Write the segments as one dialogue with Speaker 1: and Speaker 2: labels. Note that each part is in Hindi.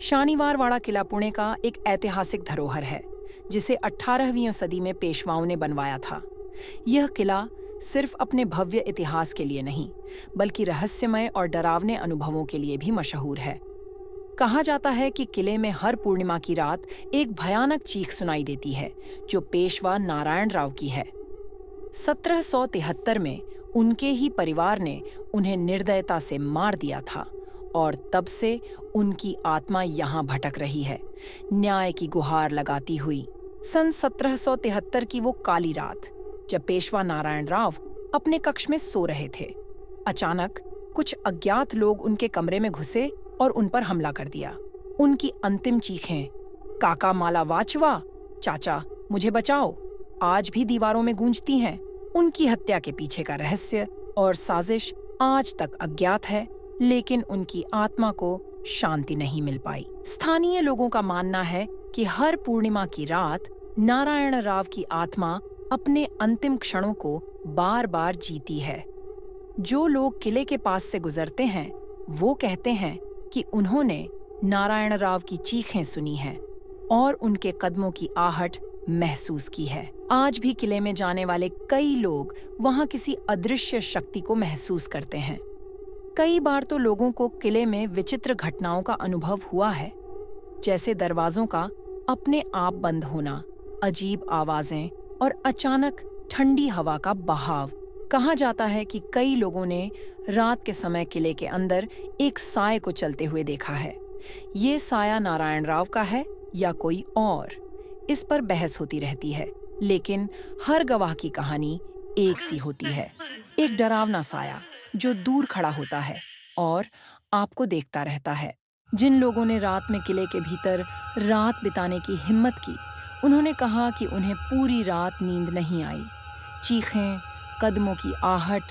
Speaker 1: शानीवारवाड़ा किला पुणे का एक ऐतिहासिक धरोहर है जिसे 18वीं सदी में पेशवाओं ने बनवाया था। यह किला सिर्फ अपने भव्य इतिहास के लिए नहीं, बल्कि रहस्यमय और डरावने अनुभवों के लिए भी मशहूर है। कहा जाता है कि किले में हर पूर्णिमा की रात एक भयानक चीख सुनाई देती है, जो पेशवा नारायण राव की है। 1773 में उनके ही परिवार ने उन्हें निर्दयता से मार दिया था और तब से उनकी आत्मा यहाँ भटक रही है, न्याय की गुहार लगाती हुई। सन 1773 की वो काली रात, जब पेशवा नारायण राव अपने कक्ष में सो रहे थे, अचानक कुछ अज्ञात लोग उनके कमरे में घुसे और उन पर हमला कर दिया। उनकी अंतिम चीखें, काका माला वाचवा, चाचा मुझे बचाओ, आज भी दीवारों में गूंजती हैं। उनकी हत्या के पीछे का रहस्य और साजिश आज तक अज्ञात है, लेकिन उनकी आत्मा को शांति नहीं मिल पाई। स्थानीय लोगों का मानना है कि हर पूर्णिमा की रात नारायण राव की आत्मा अपने अंतिम क्षणों को बार बार जीती है। जो लोग किले के पास से गुजरते हैं, वो कहते हैं कि उन्होंने नारायण राव की चीखें सुनी हैं और उनके कदमों की आहट महसूस की है। आज भी किले में जाने वाले कई लोग वहां किसी अदृश्य शक्ति को महसूस करते हैं। कई बार तो लोगों को किले में विचित्र घटनाओं का अनुभव हुआ है, जैसे दरवाजों का अपने आप बंद होना, अजीब आवाजें और अचानक ठंडी हवा का बहाव। कहा जाता है कि कई लोगों ने रात के समय किले के अंदर एक साए को चलते हुए देखा है। ये साया नारायण राव का है या कोई और, इस पर बहस होती रहती है, लेकिन हर गवाह की कहानी एक सी होती है। एक डरावना साया जो दूर खड़ा होता है और आपको देखता रहता है। जिन लोगों ने रात में किले के भीतर रात बिताने की हिम्मत की, उन्होंने कहा कि उन्हें पूरी रात नींद नहीं आई। चीखें, कदमों की आहट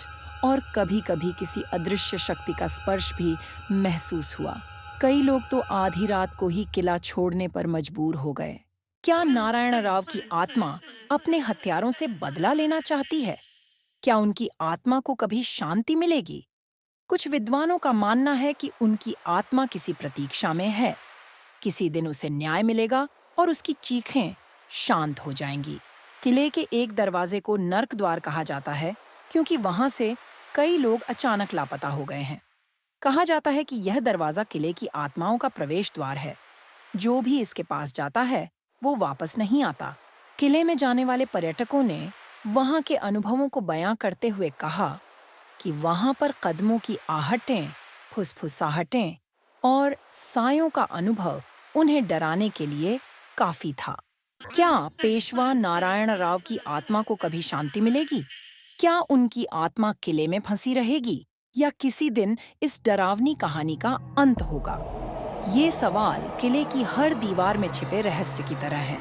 Speaker 1: और कभी-कभी किसी अदृश्य शक्ति का स्पर्श भी महसूस हुआ। कई लोग तो आधी रात को ही किला छोड़ने पर मजबूर हो गए। क्या नारायण राव की आत्मा अपने हत्यारों से बदला लेना चाहती है? क्या उनकी आत्मा को कभी शांति मिलेगी? कुछ विद्वानों का मानना है कि उनकी आत्मा किसी प्रतीक्षा में है। किसी दिन उसे न्याय मिलेगा और उसकी चीखें शांत हो जाएंगी। किले के एक दरवाजे को नर्क द्वार कहा जाता है, क्योंकि वहां से कई लोग अचानक लापता हो गए हैं। कहा जाता है कि यह दरवाजा किले की आत्माओं का प्रवेश द्वार है। जो भी इसके पास जाता है, वो वापस नहीं आता। किले में जाने वाले पर्यटकों ने वहां के अनुभवों को बयां करते हुए कहा कि वहां पर कदमों की आहटें, फुसफुसाहटें और सायों का अनुभव उन्हें डराने के लिए काफी था। क्या पेशवा नारायण राव की आत्मा को कभी शांति मिलेगी? क्या उनकी आत्मा किले में फंसी रहेगी या किसी दिन इस डरावनी कहानी का अंत होगा? ये सवाल किले की हर दीवार में छिपे रहस्य की तरह है।